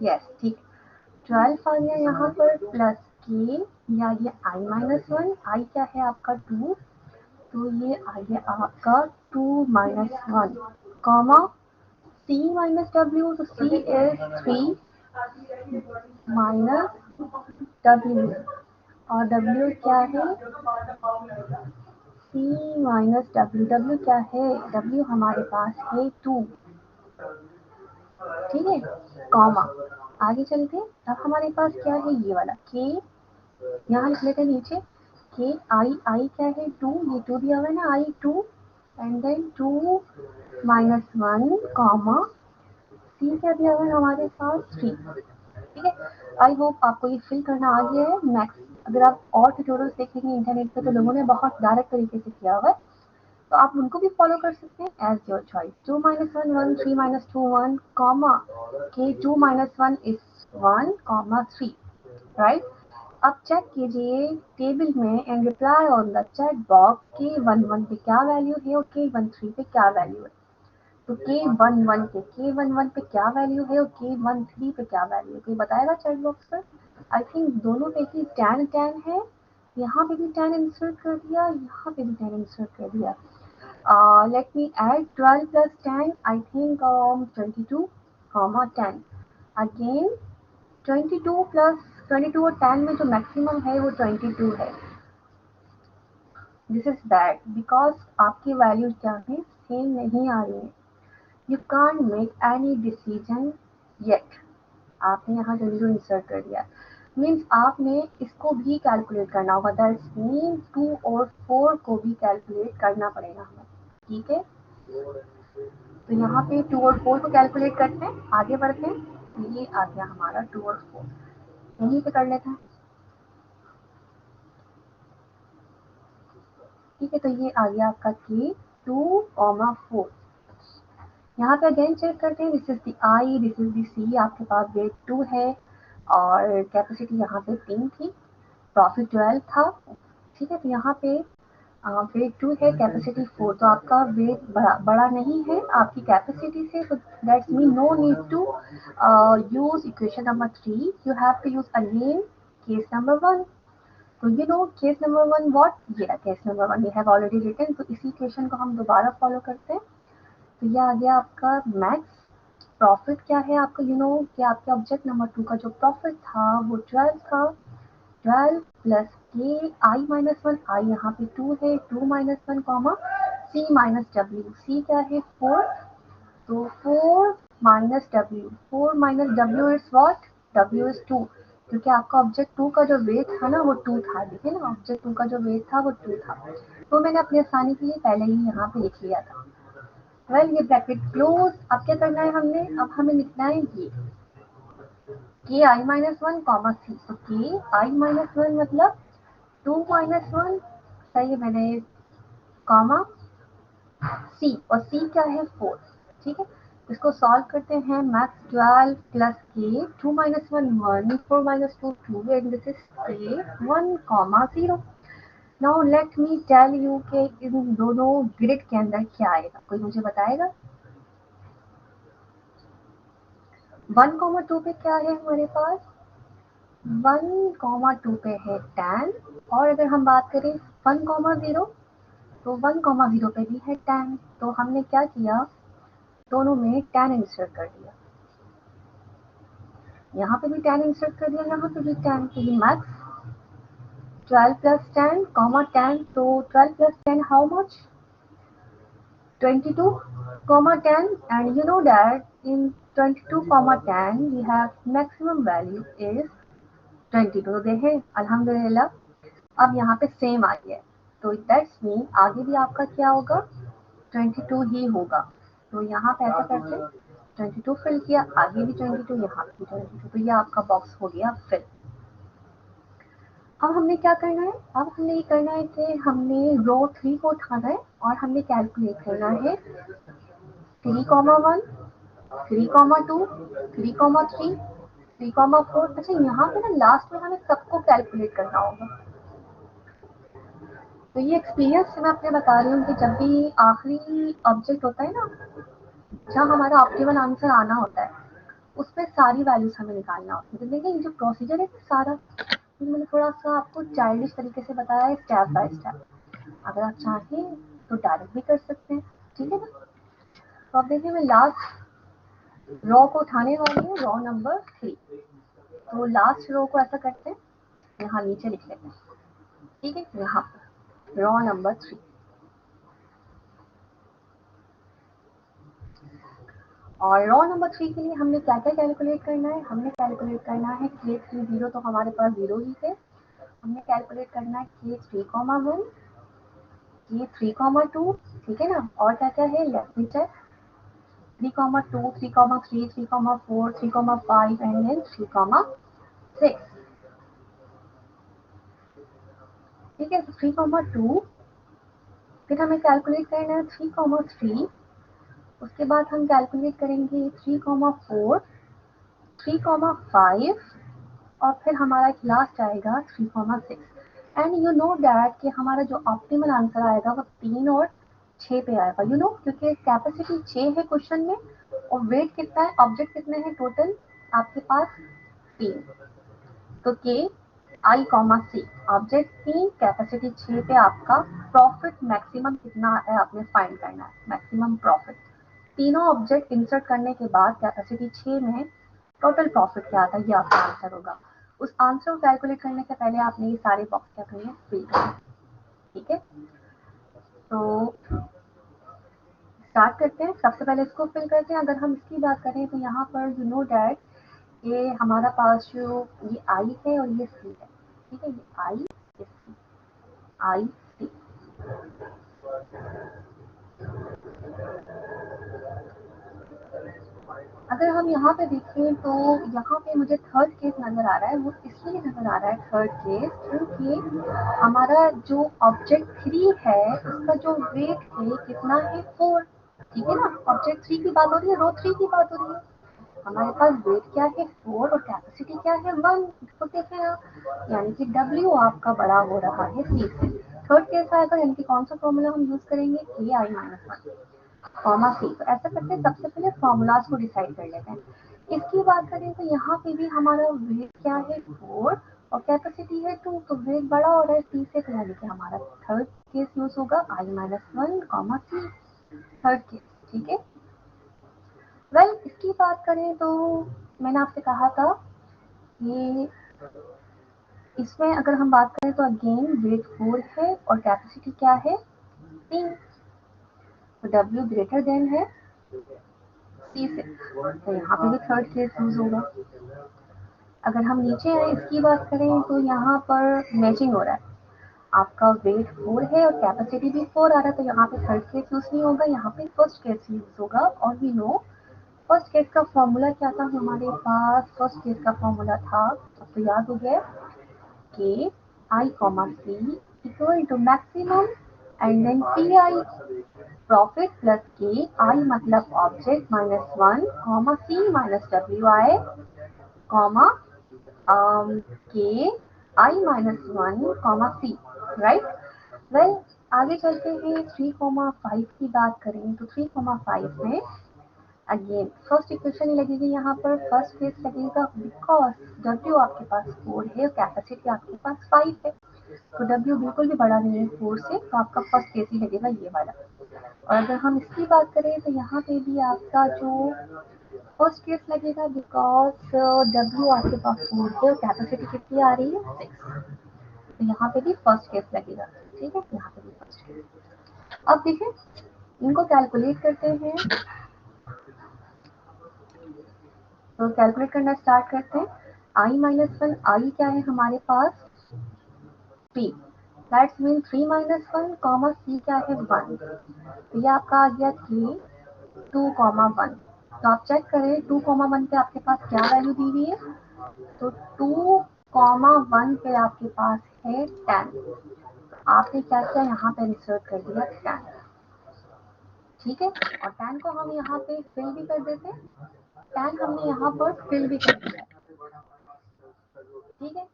yes, ठीक, 12 आ गया यहाँ पर प्लस के, या ये आई माइनस वन, आई क्या है आपका 2, तो ये आ गया आपका 2 minus 1 comma c minus w, तो c इज 3 माइनस w और w क्या है c माइनस w क्या है, w हमारे पास है 2, ठीक है, कॉमा आगे चलते हैं। अब हमारे पास क्या है ये वाला k, यहाँ लिख लेते हैं नीचे k आई क्या है 2, ये 2 दिया हुआ है ना, आई 2 एंड देन 2 माइनस 1 कॉमा सी क्या दिया हुआ है हमारे पास 3, ठीक है। आई होप आपको ये फिल करना आ गया है। मैक्स अगर आप और ट्यूटोरियल्स देखेंगे इंटरनेट पे तो लोगों ने बहुत डायरेक्ट तरीके से किया हुआ है, तो आप उनको भी फॉलो कर सकते हैं as your choice. 2 minus 1 1, 3 minus 2 1 comma K 2 minus 1 is 1 comma 3, right. अब चेक कीजिए टेबल में and reply on the chat box K 11 पे क्या वैल्यू है और के 13 पे क्या वैल्यू है। तो के 11 पे क्या वैल्यू है और के 13 पे क्या वैल्यू है, कोई बताएगा चैट बॉक्स पर। आई थिंक दोनों पे ही tan tan है, यहाँ पे भी tan इंसर्ट कर दिया, यहाँ पे भी tan इंसर्ट कर दिया। Let me add 12 plus 10, I think 22, comma 10. Again 22 plus 22 और 10 में जो मैक्सिमम है वो 22 है। This is bad because आपकी वैल्यू क्या है, सेम नहीं आ रही है। You can't make any decision yet. आपने यहाँ 22 इंसर्ट कर दिया, मीन्स आपने इसको भी कैलकुलेट करना होगा, दैट्स मीन 2 और 4 को भी कैलकुलेट करना पड़ेगा हमें, ठीक है। तो यहाँ पे 2 और 4 को कैलकुलेट करते हैं, आगे बढ़ते हैं। तो ये आ गया हमारा 2 और 4, यहीं पे कर लेते हैं, ठीक है। तो ये आ गया आपका के 2, 4। यहाँ पे अगेन चेक करते हैं, this is the I, this is the C, आपके पास वेट 2 है और कैपेसिटी यहाँ पे 3 थी, प्रॉफिट 12 था, ठीक है। तो यहाँ पे वेट 2 है, कैपेसिटी 4, तो आपका वेट बड़ा नहीं है आपकी कैपेसिटी से, तो that's mean no need to use equation number 3, you have to use again case number 1। तो you know case number 1 what, ये case number 1 we have already written, तो इसी इक्वेशन को हम दोबारा फॉलो करते हैं। तो ये आ गया आपका मैक्स प्रॉफिट क्या है आपका, यू नो कि आपके ऑब्जेक्ट नंबर 2 का जो प्रॉफिट था वो 12 था, 12 प्लस के आई माइनस 1, आई यहाँ पे 2 है, 2 minus 1 comma C minus W, सी क्या है 4, तो 4 minus W, 4 minus W is what, W is 2, क्योंकि आपका ऑब्जेक्ट 2 का जो वेट था ना वो 2 था, देखिए ना ऑब्जेक्ट 2 का जो वेट था वो 2 था, तो मैंने अपनी आसानी के लिए पहले ही यहाँ पे लिख लिया था। वेल ये ब्रैकेट क्लोज, अब क्या करना है हमने, अब हमें लिखना है ये के आई माइनस 1 कॉमा सी, तो के आई माइनस 1 मतलब 2 माइनस 1, सही है मैंने, कॉमा सी, और सी क्या है 4, ठीक है। इसको सॉल्व करते हैं, max 12 plus K 2 minus 1 1, 4 minus 2 2, and this is K 1 comma 0। Now let me tell you K इन दोनों ग्रिड के अंदर क्या आएगा, कोई मुझे बताएगा। 1,2 पे क्या है हमारे पास, 1,2 पे है tan, और अगर हम बात करें 1,0 तो 1,0 पे भी है tan, तो हमने क्या किया, दोनों में tan इंसर्ट कर दिया, यहाँ पे भी tan इंसर्ट कर दिया, यहाँ पे भी tan, तो ये मैक्स 12 प्लस 10 कॉमा tan, तो 12 plus 10 how much, 22 comma 10, and you know that in 22 comma 10 we have maximum value is 22, तो देखें अल्हम्दुलिल्लाह अब यहाँ पे सेम आ गया, तो दैट्स मीन आगे भी आपका क्या होगा 22 ही होगा। तो यहाँ पे ऐसा करते हैं 22 फिल किया, आगे भी 22, यहाँ पे भी 22, तो ये आपका बॉक्स हो गया फिल। अब हमने क्या करना है, अब हमने ये करना है कि हमने रो 3 को उठाना है और हमने कैलकुलेट करना है 3,1, 3,2, 3,3, 3,4। अच्छा यहाँ पे ना लास्ट में हमें सबको कैलकुलेट करना होगा, तो ये एक्सपीरियंस से मैं अपने बता रही हूँ कि जब भी आखिरी ऑब्जेक्ट होता है ना जहाँ हमारा ऑप्टिमल आंसर आना होता है उसमें सारी वैल्यूज हमें निकालना होती है। तो देखिए ये जो प्रोसीजर है सारा, मैंने थोड़ा सा आपको चाइल्डिश तरीके से बताया है स्टेप बाय स्टेप। अगर आप चाहें तो डायरेक्ट भी कर सकते हैं, ठीक है ना। तो अब देखिए मैं लास्ट रो को उठाने वाली हूँ, रो नंबर 3। तो लास्ट रो को ऐसा करते हैं, यहाँ नीचे लिख लेते हैं, ठीक है, यहाँ पर रो नंबर 3। और रो नंबर 3 के लिए हमने क्या क्या कैलकुलेट करना है, हमने कैलकुलेट करना है K3 0, तो हमारे पास 0 ही थे। हमने कैलकुलेट करना है K3, 1, K3, 2, ठीक है ना। और क्या क्या है, let me check. 3, 2, 3, 3, 3, 4, 3, 5 and then 3, 6, ठीक है। 3, 2, फिर हमें कैलकुलेट करना है 3, 3, उसके बाद हम कैलकुलेट करेंगे 3, 4, 3, 5 और फिर हमारा एक लास्ट आएगा 3, 6। एंड यू नो डैट कि हमारा जो ऑप्टिमल आंसर आएगा वो 3 और 6 पे आएगा, यू नो, क्योंकि कैपेसिटी 6 है क्वेश्चन में और वेट कितना है, ऑब्जेक्ट कितने हैं टोटल आपके पास 3। तो के I comma C, object 3, capacity 6 पे आपका प्रॉफिट मैक्सिमम कितना है आपने फाइंड करना है, मैक्सिमम प्रॉफिट। तीनों ऑब्जेक्ट इंसर्ट करने के बाद कैपेसिटी 6 में टोटल प्रॉफिट क्या आता है, ये आपका आंसर होगा। उस आंसर को कैलकुलेट करने से पहले आपने ये सारे बॉक्स क्या करने फिल करना, ठीक है। तो स्टार्ट करते हैं, सबसे पहले इसको फिल करते हैं। अगर हम इसकी बात करें तो यहाँ पर यू नो डैट ये हमारा पास जो ये आई है और ये सी है, ठीक है, ये आई, ये सी, आई सी। अगर हम यहाँ पे देखें तो यहाँ पे मुझे थर्ड केस नजर आ रहा है, वो इसलिए नजर आ रहा है थर्ड केस क्योंकि हमारा जो ऑब्जेक्ट 3 है उसका जो वेट है कितना है 4, ठीक है ना। ऑब्जेक्ट 3 की बात हो रही है, रो 3 की बात हो रही है। हमारे पास वेट क्या है 4 और कैपेसिटी क्या है 1, इसको देखें आप, यानी कि W आपका बड़ा हो रहा है C से। थर्ड केस आएगा, यानी कि कौन सा फॉर्मूला हम यूज करेंगे, Ki-1 कॉमा सी। तो ऐसा करते हैं, सबसे पहले फॉर्मूलाज को डिसाइड कर लेते हैं। इसकी बात करें तो यहाँ पे भी हमारा वेट क्या है 4 और कैपेसिटी है 2, तो वेट बड़ा हो रहा है सी से, तो यानी कि हमारा थर्ड केस यूज होगा I-1 कॉमा सी, थर्ड केस, ठीक है। वेल इसकी बात करें तो मैंने आपसे कहा था ये इसमें अगर हम बात करें तो अगेन वेट 4 है और कैपेसिटी क्या है 3, तो W ग्रेटर देन है सी से, तो यहाँ पे भी थर्ड केस यूज होगा। अगर हम नीचे आए इसकी बात करें तो यहाँ पर मैचिंग हो रहा है, आपका वेट 4 है और कैपेसिटी भी 4 आ रहा है, तो यहाँ पे थर्ड केस यूज नहीं होगा, यहाँ पे फर्स्ट केस यूज होगा। और वी नो फर्स्ट केस का फॉर्मूला क्या था हमारे पास, फर्स्ट केस का फॉर्मूला था, अब तो याद हो गया, K I comma C equal to maximum and then P I profit plus K I मतलब object minus 1 comma C minus W I comma K I minus 1 comma C, right. Well आगे चलते हैं 3,5 की बात करें तो 3,5 में अगेन फर्स्ट इक्वेशन लगेगी, यहाँ पर फर्स्ट केस लगेगा बिकॉज W आपके पास 4 है और कैपेसिटी आपके पास 5 है, तो W बिल्कुल भी बड़ा नहीं है 4 से, तो आपका फर्स्ट केस ही लगेगा ये वाला। और अगर हम इसकी बात करें तो यहाँ पे भी आपका जो फर्स्ट केस लगेगा बिकॉज W आपके पास 4 है और कैपेसिटी कितनी आ रही है 6, तो यहाँ पे भी फर्स्ट केस लगेगा, ठीक है, यहाँ पे भी फर्स्ट केस। अब देखिए इनको कैलकुलेट करते हैं, तो कैलकुलेट करना स्टार्ट करते हैं। I-1 आई क्या है हमारे पास 3, दैट्स मीन 3-1 कॉमा सी क्या है 1, तो ये आपका आ गया 3, 2, 1। तो आप चेक करें 2, 1 पे आपके पास क्या वैल्यू दी हुई है, तो 2, 1 पे आपके पास है 10, आपने क्या किया यहाँ पे इंसर्ट कर दिया 10, ठीक है। और 10 को हम यहाँ पे फिल भी कर देते हैं, 10 हमने यहाँ पर फिल भी कर दिया, ठीक है।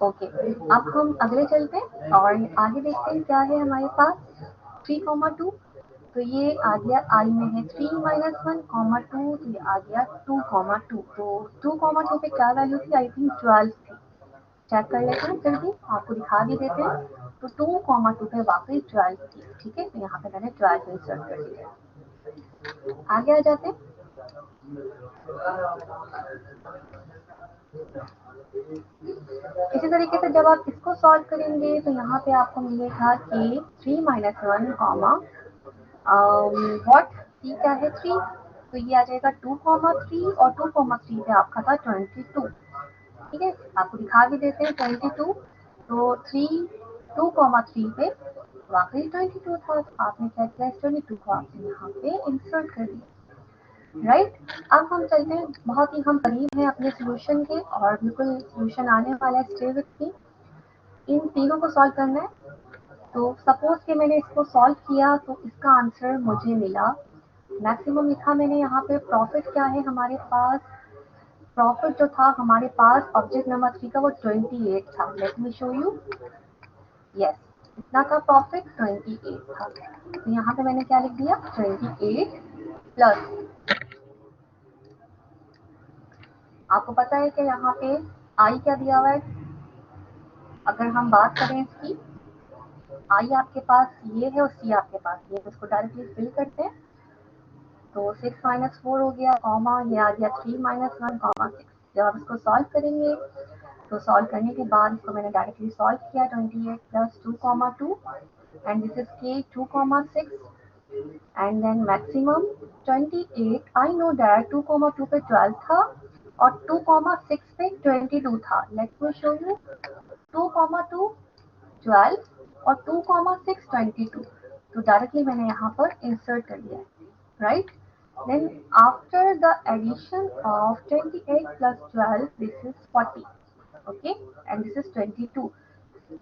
ओके, अब हम अगले चलते हैं और आगे देखते हैं क्या है हमारे पास 3,2, तो ये आ गया आई में है 3-1, 2, तो ये आ गया 2,2, तो 2,2 पे क्या वैल्यू थी, आई थिंक 12 थी, चेक कर लेते हैं, फिर भी आपको दिखा भी देते हैं। तो 2,2 पे वाकई 12 थी, ठीक है, तो यहाँ पे मैंने 12 इंसर्ट कर दिया। आगे आ जाते हैं। इसी तरीके से जब आप इसको सॉल्व करेंगे तो यहाँ पे आपको मिलेगा कि 3 - 1 कॉमा व्हाट सी क्या है 3, तो ये आ जाएगा 2,3 और 2,3 पे आपका था 22, ठीक है, आपको दिखा भी देते हैं 22, तो 2,3 पे वाकई 22 था, तो आपने क्या किया, 22 को आपने यहाँ पे इंसर्ट कर दिया, राइट। अब हम चलते हैं, बहुत ही हम करीब हैं अपने सोल्यूशन के और बिल्कुल सोल्यूशन आने वाला है, स्टे विद मी। इन तीनों को सॉल्व करना है। तो सपोज कि मैंने इसको सॉल्व किया तो इसका आंसर मुझे मिला, मैक्सिमम लिखा मैंने यहाँ पे, प्रॉफिट क्या है हमारे पास, प्रॉफिट जो था हमारे पास ऑब्जेक्ट नंबर 3 का वो 28 था। Let me show you, yes, इतना का प्रॉफिट 28 था, तो यहाँ पे मैंने क्या लिख दिया, 28 प्लस, आपको पता है कि यहाँ पे आई क्या दिया हुआ है, अगर हम बात करें इसकी, आई आपके पास ये है और सी आपके पास ये है, इसको डायरेक्टली फिल करते हैं, तो 6 - 4 हो गया, कॉमा ये आ गया 3 - 1 कॉमा 6। जब आप इसको सॉल्व करेंगे तो सॉल्व करने के बाद इसको मैंने डायरेक्टली सॉल्व किया, 28 plus 2,2 and this is K 2,6 and then maximum 28। I know that 2,2 पे 12 था और 2,6 पे 22 था। लेट मी शो यू, 2,2 12 और 2,6 22, तो डायरेक्टली मैंने यहाँ पर इंसर्ट कर दिया, right? Then after the addition of 28 plus 12, this is 40, okay? And this is 22.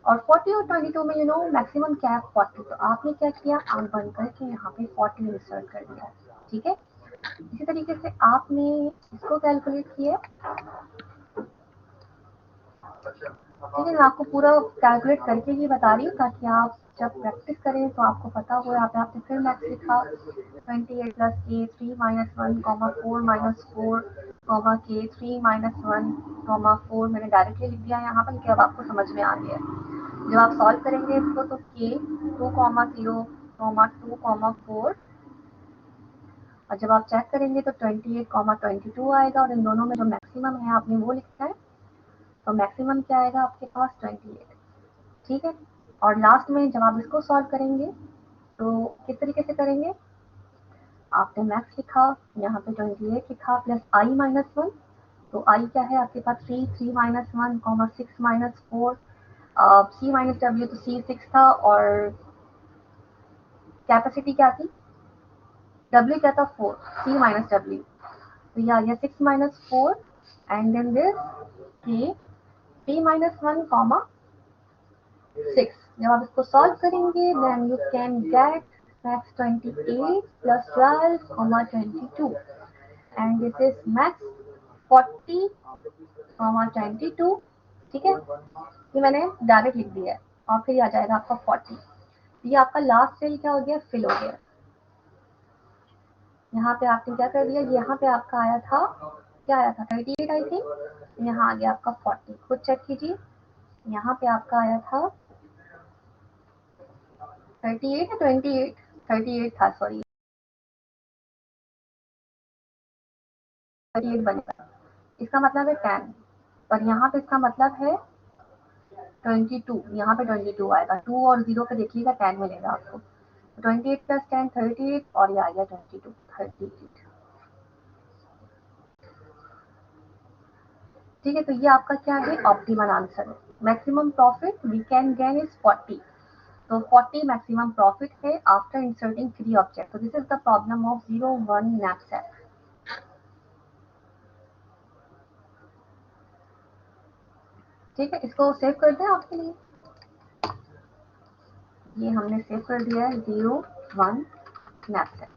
और 40 और 22 में मैक्सिमम क्या है 40, तो आपने क्या किया, आंख बंद करके यहाँ पे 40 इंसर्ट कर दिया, ठीक है। इसी तरीके से आपने इसको कैलकुलेट किया, ठीक है, मैं आपको पूरा कैलकुलेट करके ही बता रही हूँ ताकि आप जब प्रैक्टिस करें तो आपको पता हो। यहाँ पे आपने फिर मैक्स लिखा, 28 प्लस के 3 - 1 कॉमा 4 - 4 कॉमा के 3 - 1 कॉमा 4, मैंने डायरेक्टली लिख दिया यहाँ पर कि अब आपको समझ में आ गया। जब आप सॉल्व करेंगे इसको तो के 2,0 2, 4, और जब आप चेक करेंगे तो 28, 22 आएगा, और इन दोनों में जो मैक्सिमम है आपने वो लिखा है, तो मैक्सिमम क्या आएगा आपके पास 28, ठीक है। और लास्ट में जब आप इसको सॉल्व करेंगे तो किस तरीके से करेंगे, आपने मैक्स लिखा, यहाँ पे 28 लिखा प्लस आई -1, तो आई क्या है आपके पास 3, 3 - 1 कॉमा 6 - 4, सी माइनस डब्ल्यू, तो सी 6 था और कैपेसिटी क्या थी, डब्ल्यू क्या था 4, सी माइनस डब्ल्यू, तो ये आ गया 6 - 4 एंड देन दिस के 3 - 1 कॉमा 6। जब आप इसको सॉल्व करेंगे then you can get max 28 plus 12 comma 22 and this is max 40 comma 22, ठीक है, ये मैंने डायरेक्ट लिख दिया है और फिर ये आ जाएगा आपका 40। ये आपका लास्ट सेल क्या हो गया, फिल हो गया। यहाँ पे आपने क्या कर दिया, यहाँ पे आपका आया था, क्या आया था 38 आई थिंक, यहाँ आ गया आपका 40, खुद चेक कीजिए, यहाँ पे आपका आया था 38 या 28, 38 था, सॉरी 38 बनेगा, इसका मतलब है 10, और यहाँ पे इसका मतलब है 22, यहाँ पे 22 आएगा, 2 और 0 पे देखिएगा 10 मिलेगा आपको, 28 प्लस 10 38, और ये आ गया 22 38, ठीक है। तो ये आपका क्या है, ऑप्टिमल आंसर है। Maximum profit we can gain is 40, तो 40 मैक्सिमम प्रॉफिट है आफ्टर इंसर्टिंग 3 ऑब्जेक्ट। तो this is the problem of 01 knapsack. ठीक है, इसको सेव कर दें आपके लिए, ये हमने सेव कर दिया है 01 नैपसैक।